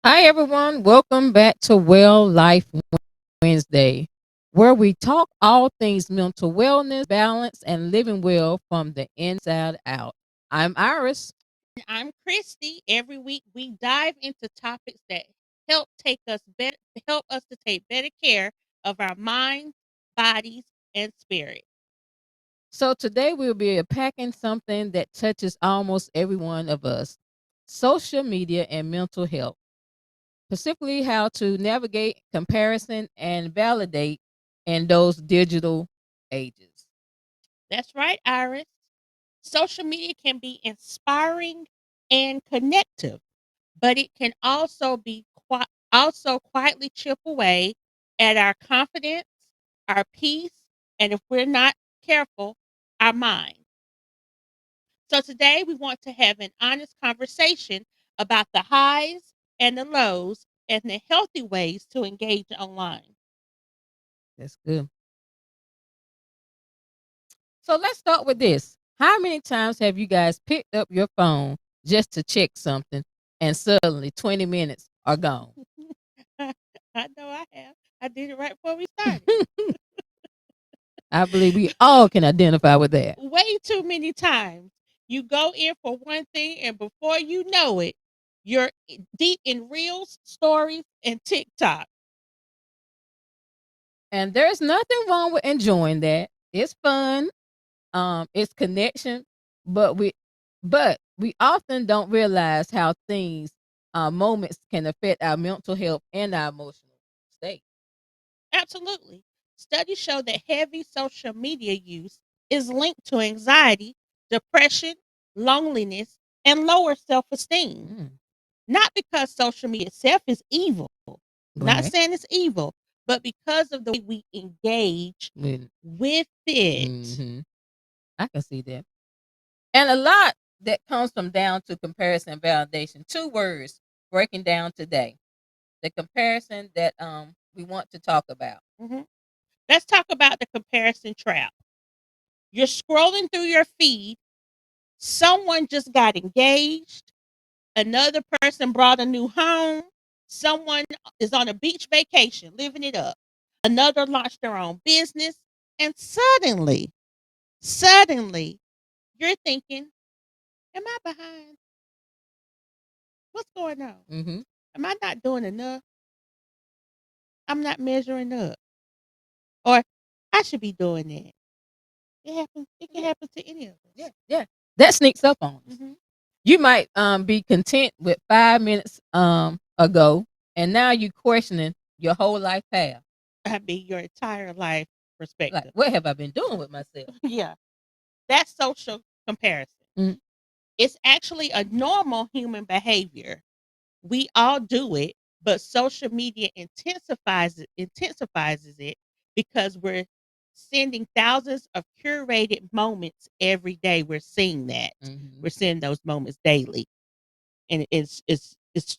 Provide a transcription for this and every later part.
Hi, everyone. Welcome back to Well Life Wednesday, where we talk all things mental wellness, balance, and living well from the inside out. I'm Iris. I'm Christy. Every week we dive into topics that help us to take better care of our minds, bodies, and spirit. So, today we'll be unpacking something that touches almost every one of us: social media and mental health, specifically how to navigate comparison and validate in those digital ages. That's right, Iris. Social media can be inspiring and connective, but it can also quietly chip away at our confidence, our peace, and if we're not careful, our mind. So today we want to have an honest conversation about the highs and the lows and the healthy ways to engage online. That's good. So let's start with this. How many times have you guys picked up your phone just to check something and suddenly 20 minutes are gone? I know I have. I did it right before we started. I believe we all can identify with that. Way too many times. You go in for one thing, and before you know it, you're deep in reels, stories, and TikTok. And there's nothing wrong with enjoying that. It's fun, it's connection, but we often don't realize how things moments can affect our mental health and our emotional state. Absolutely. Studies show that heavy social media use is linked to anxiety, depression, loneliness, and lower self esteem. Mm, Not because social media itself is evil, not right. saying it's evil, but because of the way we engage When, with it. hmm I can see that. And a lot that comes from down to comparison and validation. Two words breaking down today. The comparison that we want to talk about. Mhm. Let's talk about the comparison trap. You're scrolling through your feed, someone just got engaged, another person brought a new home, someone is on a beach vacation, living it up, another launched their own business, and suddenly, you're thinking, am I behind? What's going on? Mm-hmm. Am I not doing enough? I'm not measuring up. Or I should be doing that. It can Yeah, happen to any of yeah, us. yeah. That sneaks up on us. Hmm. You might be content with 5 minutes ago, and now you questioning your whole life path. I mean, your entire life Like, perspective. what have I been doing with myself? Yeah. That's social comparison. Mm, It's actually a normal human behavior. We all do it, but social media intensifies it because we're sending thousands of curated moments every day. We're seeing that. mm-hmm, We're seeing those moments daily. And it's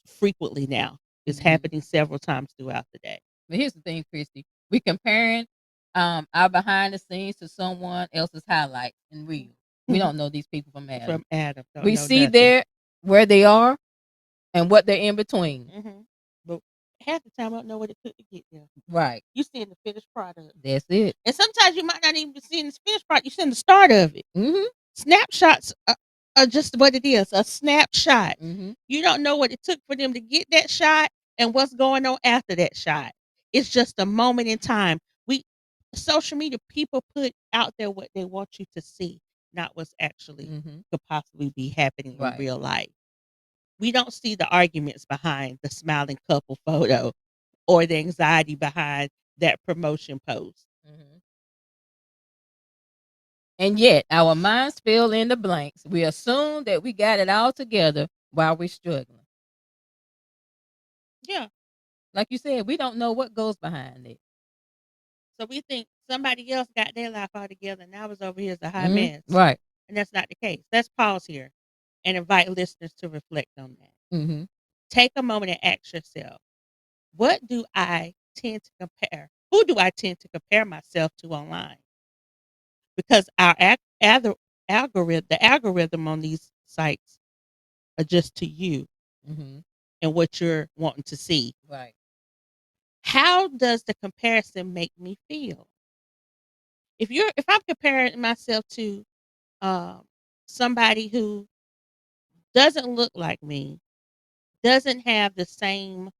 frequently now. It's mm-hmm. happening several times throughout the day. But here's the thing, Christy. We comparing our behind the scenes to someone else's highlights in real. We don't know these people from Adam. From Adam, don't We know see nothing. their where they are and what they're in between. Hmm. But half the time, I don't know what it took to get there. Right. You seeing the finished product, That's it. and sometimes you might not even be seeing the finished product. You seeing the start of it. Mm-hmm. Snapshots are just what it is, a snapshot. Mm-hmm. You don't know what it took for them to get that shot and what's going on after that shot. It's just a moment in time. We Social media people put out there what they want you to see, not what's actually Mm-hmm. could possibly be happening in Right. real life. We don't see the arguments behind the smiling couple photo or the anxiety behind that promotion post. Mm-hmm. And yet our minds fill in the blanks. We assume that we got it all together while we're struggling. Yeah. Like you said, we don't know what goes behind it. So we think somebody else got their life all together and I was over here as a hot Mm-hmm. mess. Right. And that's not the case. Let's pause here and invite listeners to reflect on that. Mm-hmm. Take a moment and ask yourself, what do I tend to compare? Who do I tend to compare myself to online? Because the algorithm on these sites adjust to you. Mm-hmm. and what you're wanting to see. Right. How does the comparison make me feel? If I'm comparing myself to um, somebody who doesn't look like me, doesn't have the same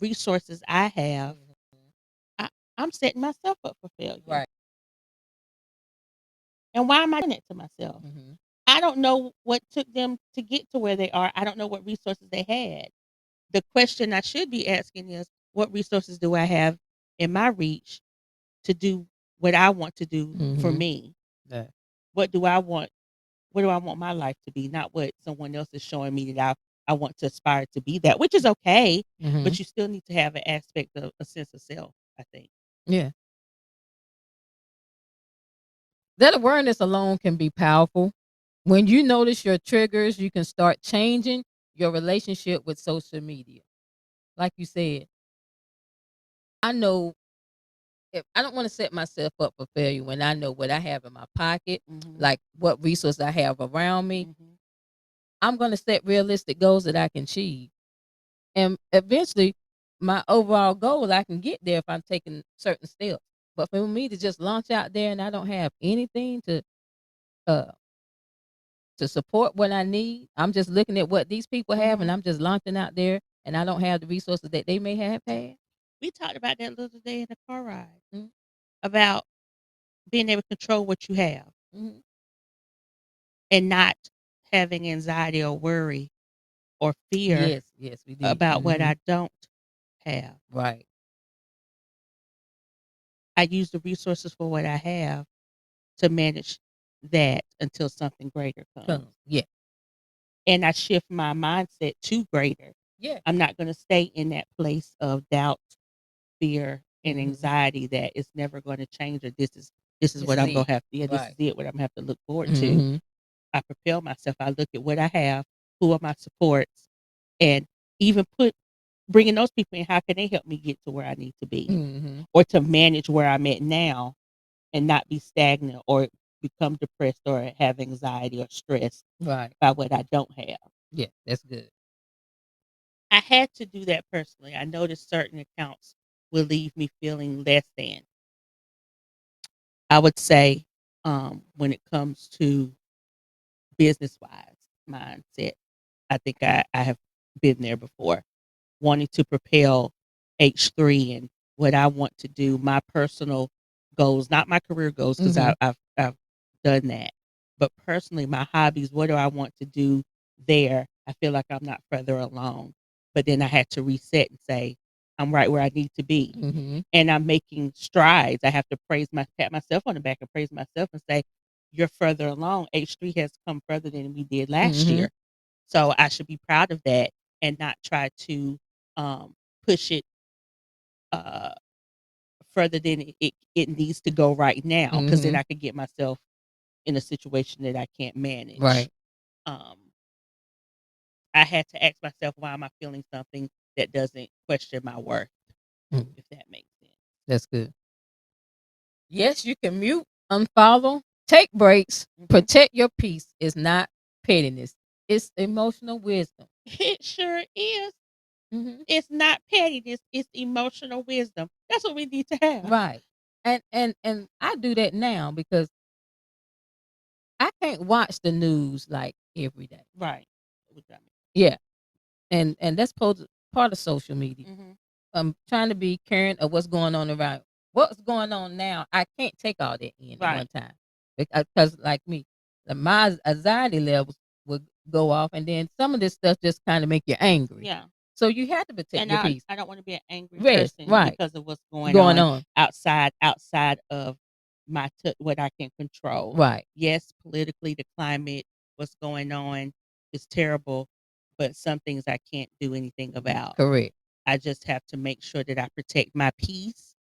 resources I have, Mhm. I, I'm setting myself up for failure. Right. And why am I doing it to myself? Mhm. I don't know what took them to get to where they are. I don't know what resources they had. The question I should be asking is, what resources do I have in my reach to do what I want to do for Mhm. me? Yeah. What do I want? What do I want my life to be? Not what someone else is showing me that I want to aspire to be that, which is okay, Mhm. but you still need to have an aspect of a sense of self, I think. Yeah. That awareness alone can be powerful. When you notice your triggers, you can start changing your relationship with social media. Like you said, I know if I don't want to set myself up for failure when I know what I have in my pocket, Mhm. like what resources I have around me, Mhm. I'm going to set realistic goals that I can achieve. And eventually, my overall goal, I can get there if I'm taking certain steps. But for me to just launch out there and I don't have anything uh to support what I need, I'm just looking at what these people have and Mhm. I'm just launching out there and I don't have the resources that they may have had. We talked about that the other day in the car ride Mhm. about being able to control what you have Mhm. and not having anxiety or worry or fear Yes, yes, we did. about what Mhm. I don't have. Right. I use the resources for what I have to manage that until something greater comes. Come. Yeah. And I shift my mindset to greater. Yeah. I'm not going to stay in that place of doubt, fear, and Mhm. anxiety that it's never going to change or this is This what is I'm going it. to have to, yeah, this is Right. it, what I'm going to have to look forward to. Mhm. I propel myself. I look at what I have, who are my supports, and even bringing those people in. How can they help me get to where I need to be, Mhm. or to manage where I'm at now, and not be stagnant or become depressed or have anxiety or stress Right. by what I don't have. Yeah, that's good. I had to do that personally. I noticed certain accounts will leave me feeling less than. I would say, when it comes to business wise mindset, I think I have been there before, wanting to propel H3 and what I want to do, my personal goals, not my career goals, because Mhm. I've done that. But personally, my hobbies, what do I want to do there? I feel like I'm not further along. But then I had to reset and say, I'm right where I need to be. Mhm. And I'm making strides. I have to pat myself on the back and praise myself and say, you're further along. H3 has come further than we did last Mhm. year. So I should be proud of that and not try to push it uh, further than it needs to go right now, because then Mhm. I could get myself in a situation that I can't manage. Right. Um, I had to ask myself, why am I feeling something that doesn't question my worth, Mm. if that makes sense. That's good. Yes, you can mute, unfollow, take breaks, Mhm. protect your peace. It's not pettiness. It's emotional wisdom. It sure is. Mhm. It's not pettiness, it's emotional wisdom. That's what we need to have. Right. And I do that now because I can't watch the news like every day. Right. What I Yeah. And that's part of social media. mean. Mhm. Trying to be current of what's going on around. What's going on now, I can't take all that in at one Right. time because, like me, my anxiety levels would go off, and then some of this stuff just kind of make you angry. Yeah. So you have to protect And your peace. I don't wanna be an angry Rest, person right? because of what's going Going on on, outside of what I can control. right? Yes, politically, the climate, what's going on is terrible, but some things I can't do anything about. Correct. I just have to make sure that I protect my peace,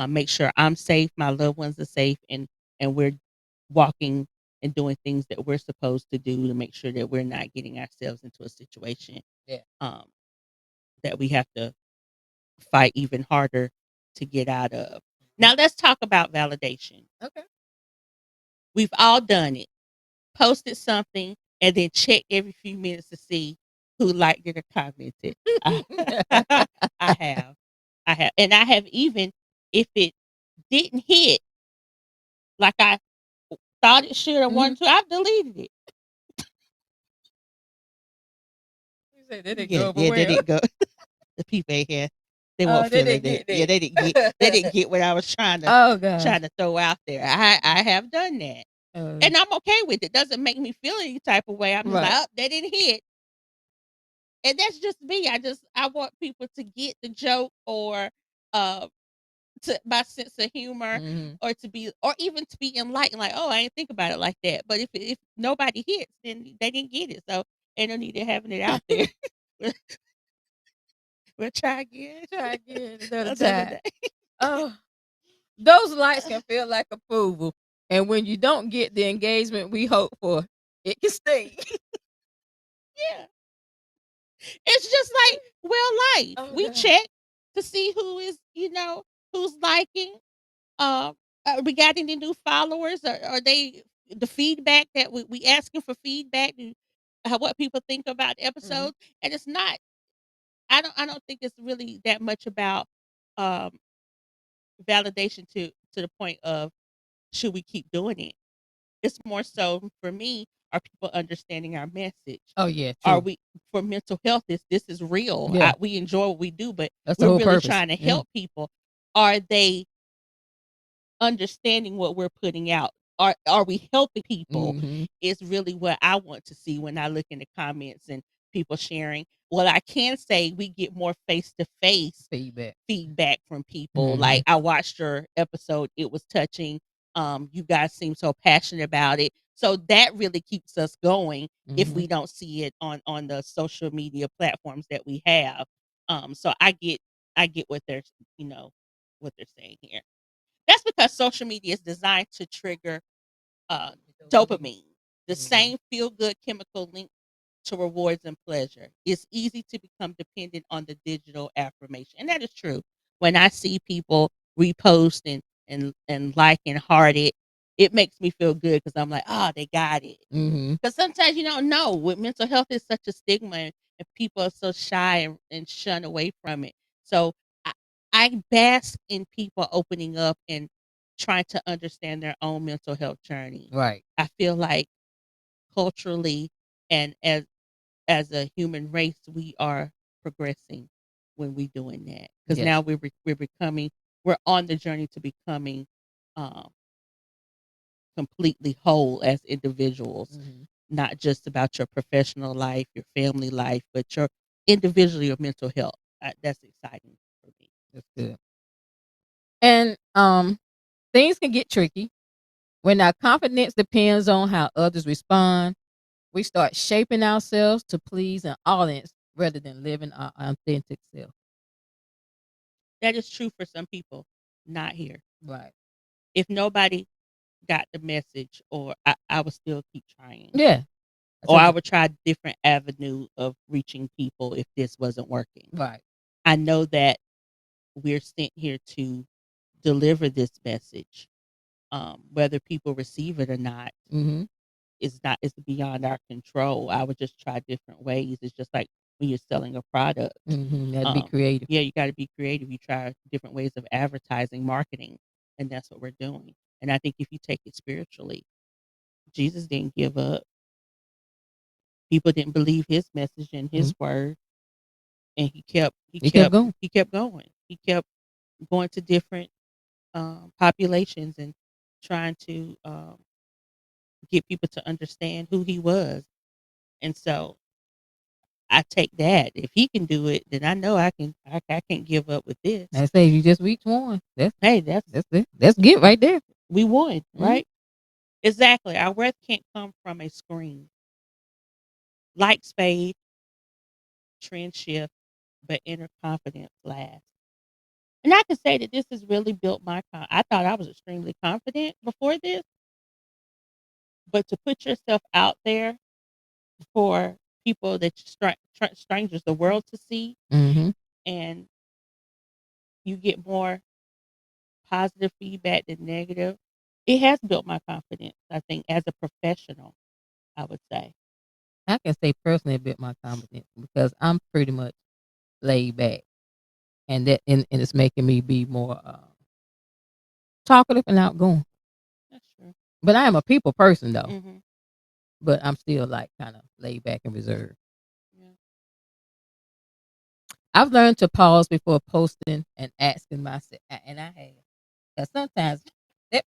make sure I'm safe, my loved ones are safe, and we're walking and doing things that we're supposed to do to make sure that we're not getting ourselves into a situation, Yeah. um, that we have to fight even harder to get out of. Mhm. Now let's talk about validation. Okay. We've all done it. Posted something and then check every few minutes to see, who liked it or commented. I I have. I have. And I have even if it didn't hit like I thought it should or Mhm. wanted to, I've deleted it. You said that didn't Yeah, go over yeah, they well. didn't go. The people ain't here. They Oh, weren't they feeling didn't it. get Yeah, they didn't that. get what I was Oh gosh. trying to throw out there. I have done that. Uh, And I'm okay with it. Doesn't make me feel any type of way. I'm just like, right. oh, they didn't hit. And that's just me. I want people to get the joke or uh to my sense of humor Mhm. or to be or even to be enlightened, like, oh, I didn't think about it like that. But if nobody hits, then they didn't get it. So ain't no need of having it out there. We'll try again Try again another another time. day. Oh, those likes can feel like approval, and when you don't get the engagement we hope for, it can sting. Yeah. It's just like real life. Oh We god. check to see who is, who's liking. We got any new followers? Are they the feedback that we asking for feedback and what people think about the Mhm. episodes? And it's not. I don't think it's really that much about um, validation to the point of should we keep doing it. It's more so for me. Are people understanding our message? Oh yeah, Are true. we for mental health? This is real. Yeah, We enjoy what we do, but that's the we're whole really purpose. trying to Yeah. help people. Are they understanding what we're putting out? Are we helping people? Mhm. Is really what I want to see when I look in the comments and people sharing. Well, I can say we get more face to face Feedback. feedback from people. Like Mhm. I watched your episode, it was touching. You guys seem so passionate about it. So that really keeps us going if Mhm. we don't see it on the social media platforms that we have. So I get what they're you know what they're saying here. That's because social media is designed to trigger uh, Dopamine. dopamine, the Mhm. same feel good chemical linked to rewards and pleasure. It's easy to become dependent on the digital affirmation. And that is true. When I see people repost and like and heart it, it makes me feel good because I'm like, oh, they got it. Mhm. Because sometimes you don't know. With mental health is such a stigma and people are so shy and shun away from it. So I, I bask in people opening up and trying to understand their own mental health journey. Right. I feel like culturally and as a human race, we are progressing when we doing that because now Yes. we're becoming we're on the journey to becoming um, completely whole as individuals, Mhm. not just about your professional life, your family life, but your individually your mental health. That's exciting for me. That's good. And things can get tricky when our confidence depends on how others respond. We start shaping ourselves to please an audience rather than living our authentic self. That is true for some people, not here. Right. If nobody got the message, or I would still keep trying, Yeah. I or told I you. would try a different avenue of reaching people if this wasn't working. Right. I know that we're sent here to deliver this message. Whether people receive it or not Mhm. is not is beyond our control. I would just try different ways. It's just like when you're selling a product. Mhm. Gotta be creative. Yeah, you got to be creative. You try different ways of advertising, marketing, and that's what we're doing. And I think if you take it spiritually, Jesus didn't give up. People didn't believe his message and Mhm. his word, and he kept he He kept kept going. he kept going. He kept going to different populations and trying to get people to understand who he was. And so I take that. If he can do it, then I know I can. I can't give up with this. I say you just reach one. Hey, that's That's it. That's get right there. we won, Mhm. right? Exactly. Our worth can't come from a screen. Like spade, trend shift, but inner confidence lasts. And I can say that this has really built my I thought I was extremely confident before this, but to put yourself out there for people that strangers, the world to see, Mhm. and you get more positive feedback than negative. It has built my confidence, I think, as a professional, I would say. I can say personally a bit my confidence because I'm pretty much laid back, and and it's making me be more talkative and outgoing. That's true. But I am a people person though. Mhm. But I'm still like kind of laid back and reserved. Yeah. I've learned to pause before posting and asking myself, and I have. Because sometimes that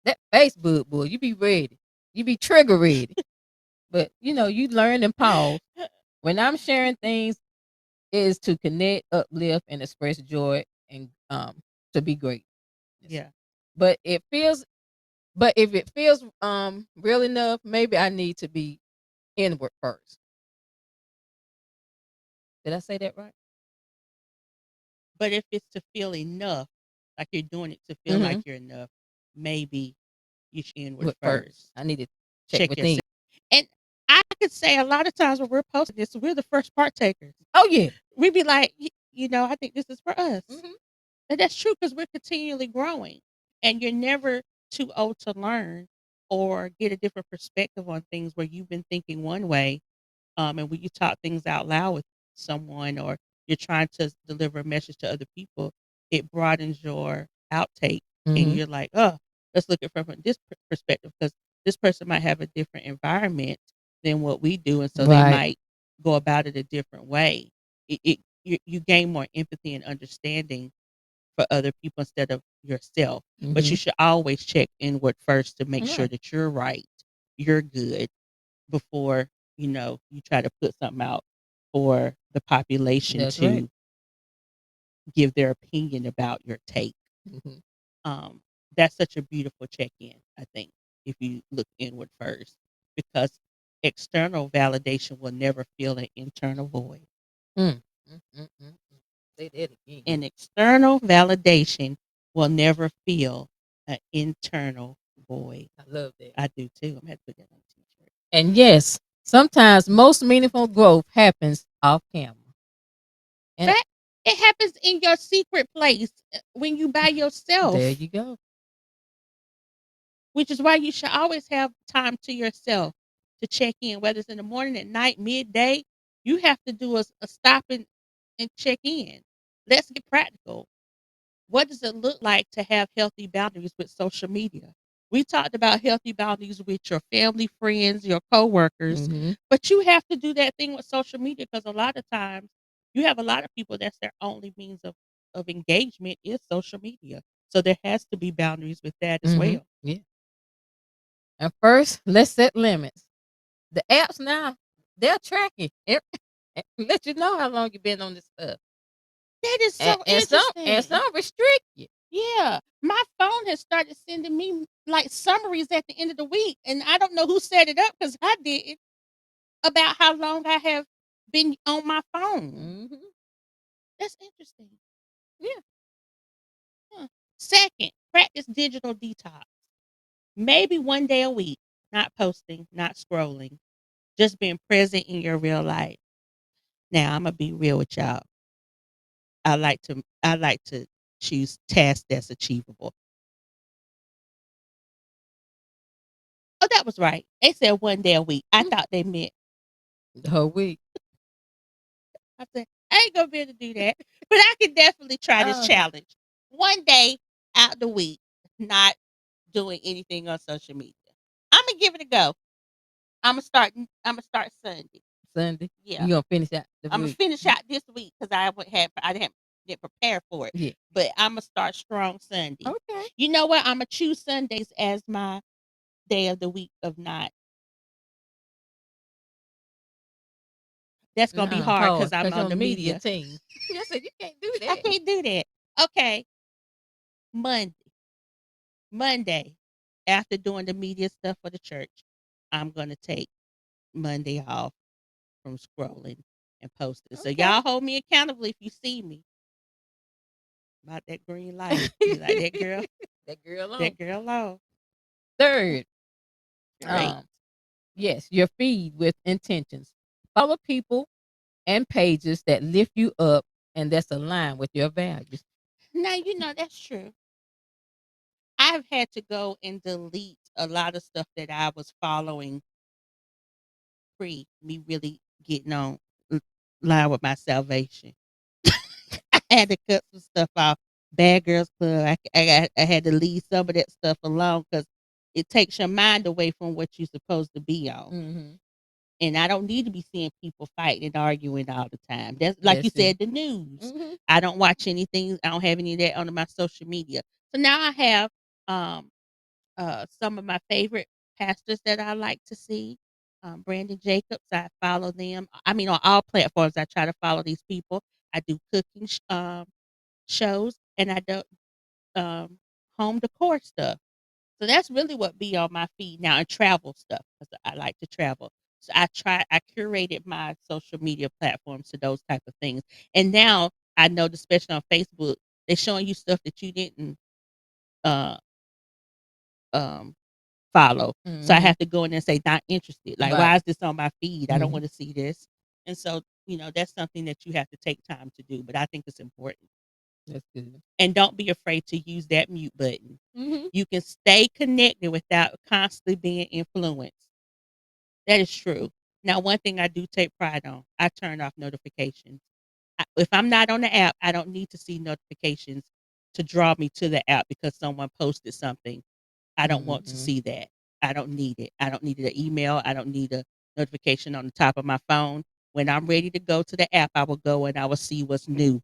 that Facebook boy, you be ready, you be trigger ready, but you learn and pause. When I'm sharing things, is to connect, uplift, and express joy, and to be great. Yeah. But but if it feels real enough, maybe I need to be inward first. Did I say that right? But if it's to feel enough, like you're doing it to feel like Mm-hmm. you're enough, maybe you should inward With first, first. I need to check Check within. yourself. And I could say a lot of times when we're posting this, we're the first partakers. Oh yeah. We be like, I think this is for us. Mm-hmm. And that's true because we're continually growing. And you're never too old to learn or get a different perspective on things where you've been thinking one way. And when you talk things out loud with someone or you're trying to deliver a message to other people, it broadens your outtake. And Mm-hmm. you're like, oh, let's look at it from this perspective because this person might have a different environment than what we do. And so they Right. might go about it a different way. You gain more empathy and understanding for other people instead of yourself. But Mm-hmm. you should always check inward first to make sure Right. that you're right, you're good before you try to put something out for the population That's right. to give their opinion about your take. Mm-hmm. Um, that's such a beautiful check-in, I think, if you look inward first, because external validation will never fill an internal void. Mm. Mm, mm, mm, mm. Say that again. And external validation will never fill an internal void. I love that. I do too. I'm gonna have to put that on a t-shirt. And yes, sometimes most meaningful growth happens off camera. And Fact, it happens in your secret place when you by there yourself, you go. which is why you should always have time to yourself to check in, whether it's in the morning, at night, midday. You have to do a stop and check in. Let's get practical. What does it look like to have healthy boundaries with social media? We talked about healthy boundaries with your family, friends, your coworkers, Mm-hmm. but you have to do that thing with social media because a lot of times you have a lot of people that's their only means of engagement is social media. So there has to be boundaries with that as Mm-hmm. well. Yeah. And first, let's set limits. The apps now, they'll track you. And let you know how long you've been on this stuff. That is And, so and some and interesting. some restrict you. Yeah, my phone has started sending me like summaries at the end of the week, and I don't know who set it up because I didn't. About how long I have been on my phone. Mm-hmm. That's interesting. Yeah. Huh. Second, practice digital detox. Maybe one day a week, not posting, not scrolling, just being present in your real life. Now, I'm gonna be real with y'all. I like to choose tasks that's achievable. Oh, that was right. They said one day a week. I thought they meant The whole week. I said, I ain't gonna be able to do that. But I can definitely try this Uh, challenge. One day out the week, not doing anything on social media. I'm gonna give it a go. I'm gonna start Sunday. Sunday. Yeah, You gonna finish out the I'm gonna week. finish out this week because I didn't prepare for it. Yeah. But I'm gonna start strong Sunday. Okay. You know what? I'm gonna choose Sundays as my day of the week of not. That's gonna be Nah, hard hard because I'm because you're on on the media media. team. I said you can't do I that. can't do that. Okay, Monday. Monday, after doing the media stuff for the church, I'm gonna take Monday off from scrolling and posting. So Okay. y'all hold me accountable if you see me about that green light. Be like that girl, That girl on. that girl low. Third, Great. um, yes, your feed with intentions. Follow people and pages that lift you up and that's aligned with your values. Now that's true. I've had to go and delete a lot of stuff that I was following pre me really getting on l line with my salvation. I had to cut some stuff off. Bad Girls Club, I had to leave some of that stuff alone because it takes your mind away from what you're supposed to be on. Mhm. And I don't need to be seeing people fighting and arguing all the time. That's like you That's it. said, the news. Mhm. I don't watch anything. I don't have any of that on my social media. So now I have um some of my favorite pastors that I like to see. Brandon Jacobs, I follow them. I mean, on all platforms, I try to follow these people. I do cooking shows, and I do um, home decor stuff. So that's really what be on my feed now, and travel stuff because I like to travel. So I curated my social media platforms to those type of things. And now I know, especially on Facebook, they're showing you stuff that you didn't uh, um, follow. So I Mhm. have to go in there and say, not interested. Like, Right. why is this on my feed? I don't Mhm. want to see this. And so, that's something that you have to take time to do. But I think it's important. That's good. And don't be afraid to use that mute button. Mhm. You can stay connected without constantly being influenced. That is true. Now, one thing I do take pride on, I turn off notifications. If I'm not on the app, I don't need to see notifications to draw me to the app because someone posted something. I don't want to Mhm. see that. I don't need it. I don't need an email. I don't need a notification on the top of my phone. When I'm ready to go to the app, I will go and I will see what's new.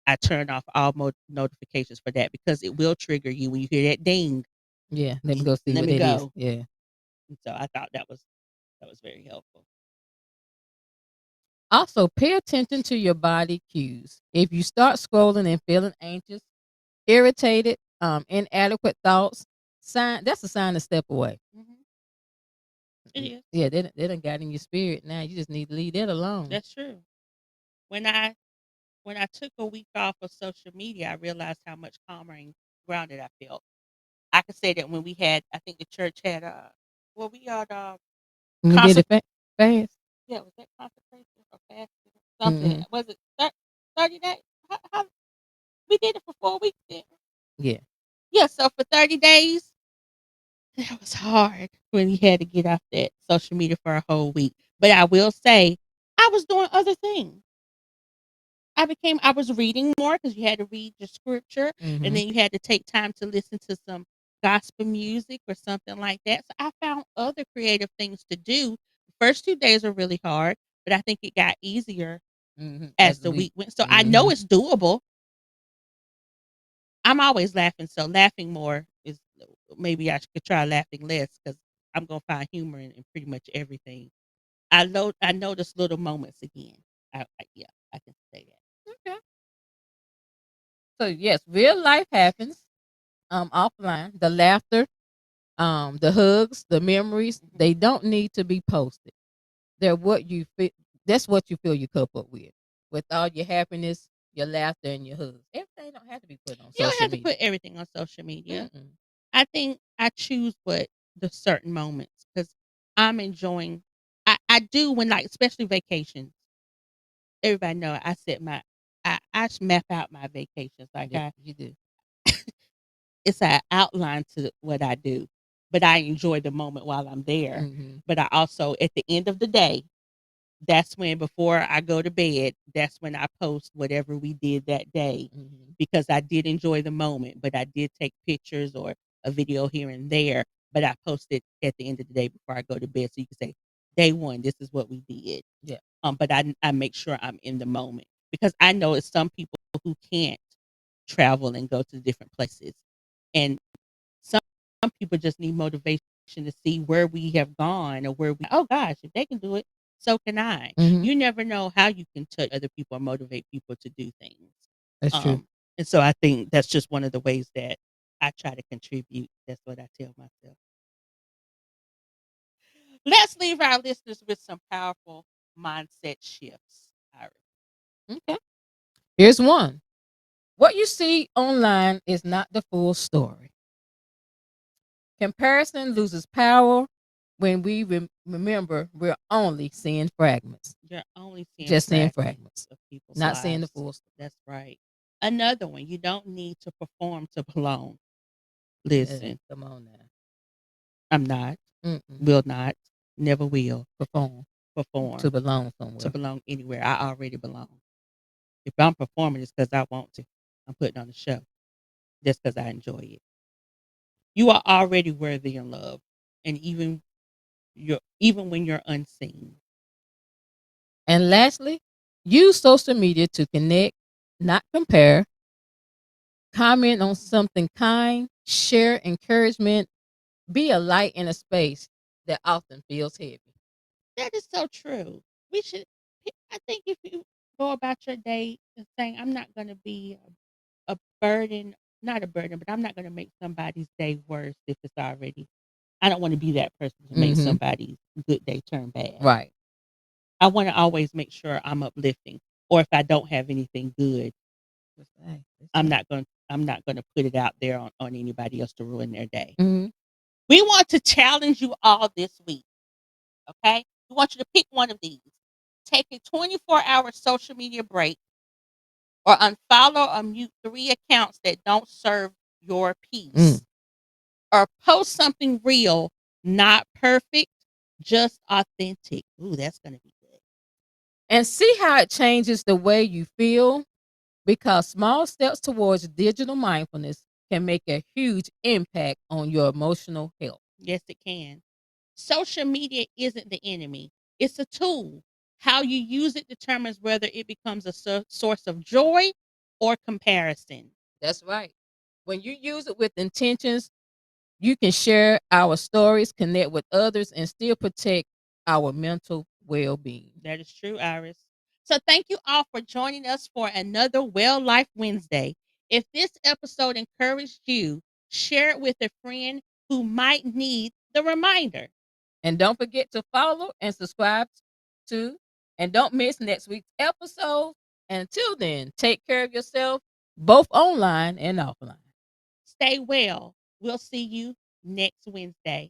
I turn off all notifications for that because it will trigger you when you hear that ding. Yeah, let me go see Let what me that is. go. Yeah. And so I thought that was very helpful. Also, pay attention to your body cues. If you start scrolling and feeling anxious, irritated, inadequate thoughts, that's a sign to step away. Hmm. It is. Yeah, they done got in your spirit now. You just need to leave that alone. That's true. When I took a week off of social media, I realized how much calmer and grounded I felt. I could say that when we had, I think the church had we had When we did consec it fast. yeah, was that consecration or fasting? Something. Mhm. Was it 30 days? How we did it for 4 weeks then. Yeah. Yeah, so for 30 days, that was hard when you had to get off that social media for a whole week. But I will say, I was doing other things. I was reading more because you had to read the scripture, and Mhm. then you had to take time to listen to some gospel music or something like that. So I found other creative things to do. The first 2 days were really hard, but I think it got easier Mhm. as As a the week. week went. So I know Mhm. it's doable. I'm always laughing, so laughing more is maybe I could try laughing less because I'm gonna find humor in pretty much everything. I notice little moments again. Yeah, I can say that. Okay. So yes, real life happens offline. The laughter, the hugs, the memories, Mhm. they don't need to be posted. They're what you feel. That's what you fill your cup up with all your happiness, your laughter, and your hugs. Everything don't have to be put on You don't social have to media. put everything on social media. Mm-mm. I think I choose what the certain moments because I'm enjoying. I do when like especially vacations. Everybody know I set my map out my vacations like Yeah, you do. it's an outline to what I do, but I enjoy the moment while I'm there. Mm-hmm. But I also, at the end of the day, that's when before I go to bed, that's when I post whatever we did that day Mm-hmm. because I did enjoy the moment, but I did take pictures or a video here and there, but I posted at the end of the day before I go to bed so you can say, day one, this is what we did. Yeah. But I make sure I'm in the moment because I know it's some people who can't travel and go to different places. And some people just need motivation to see where we have gone or where oh gosh, if they can do it, so can I. Mm-hmm. You never know how you can touch other people or motivate people to do things. That's true. Um, and so I think that's just one of the ways that I try to contribute. That's what I tell myself. Let's leave our listeners with some powerful mindset shifts, Iris. Okay. Here's one. What you see online is not the full story. Comparison loses power when we remember we're only seeing fragments. You're only seeing Just seeing fragments fragments, of people's not seeing the lives. full story. That's right. Another one, you don't need to perform to belong. Yeah, Listen, come on now. I'm not, Mm-mm. will not, never will Perform. perform, to belong to somewhere. belong anywhere. I already belong. If I'm performing, it's because I want to. I'm putting on a show just because I enjoy it. You are already worthy and loved, and even when you're unseen. And lastly, use social media to connect, not compare, comment on something kind, share encouragement, be a light in a space that often feels heavy. That is so true. We should. I think if you go about your day and saying, "I'm not going to be a burden, not a burden, but I'm not going to make somebody's day worse if it's already." I don't want to be that person to make Mm-hmm. somebody's good day turn bad. Right. I want to always make sure I'm uplifting, or if I don't have anything good, I'm not going to put it out there on anybody else to ruin their day. Mm-hmm. We want to challenge you all this week. Okay, we want you to pick one of these. Take a 24-hour social media break, or unfollow or mute 3 accounts that don't serve your peace, or post something real, not perfect, just authentic. Ooh, that's going to be good. And see how it changes the way you feel, because small steps towards digital mindfulness can make a huge impact on your emotional health. Yes, it can. Social media isn't the enemy, it's a tool. How you use it determines whether it becomes a source of joy or comparison. That's right. When you use it with intentions, you can share our stories, connect with others, and still protect our mental well being. That is true, Iris. So, thank you all for joining us for another Well Life Wednesday. If this episode encouraged you, share it with a friend who might need the reminder. And don't forget to follow and subscribe to, and don't miss next week's episode. And until then, take care of yourself, both online and offline. Stay well. We'll see you next Wednesday.